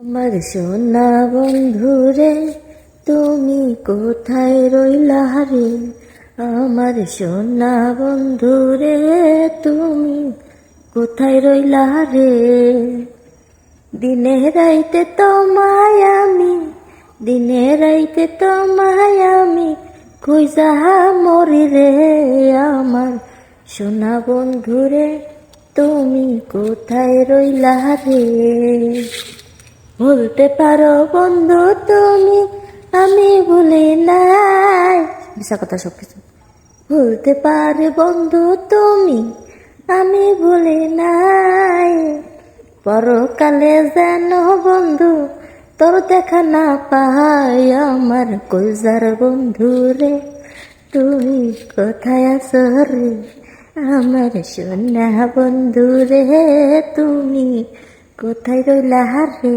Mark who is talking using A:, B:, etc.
A: আমার সোনা বন্ধুরে তুমি কোথায় রইলা রে? আমার সোনা বন্ধুরে তুমি কোথায় রইলা রে? দিনে রাইতে তোমায় আমি, দিনে রাইতে তোমায় আমি খুঁজা মরি রে। আমার সোনা বন্ধুরে তুমি কোথায় রইলা রে? বলতে পারো বন্ধু তুমি আমি ভুলি নাই, মিশা কথা সবকিছু বলতে পারে বন্ধু তুমি আমি ভুলি নাই। পরকালে যেন বন্ধু তোর দেখা না পাই। আমার কলজার বন্ধু রে তুমি কোথায় আছো রে? আমার সোনা বন্ধু রে তুমি কোথায় রইলা রে?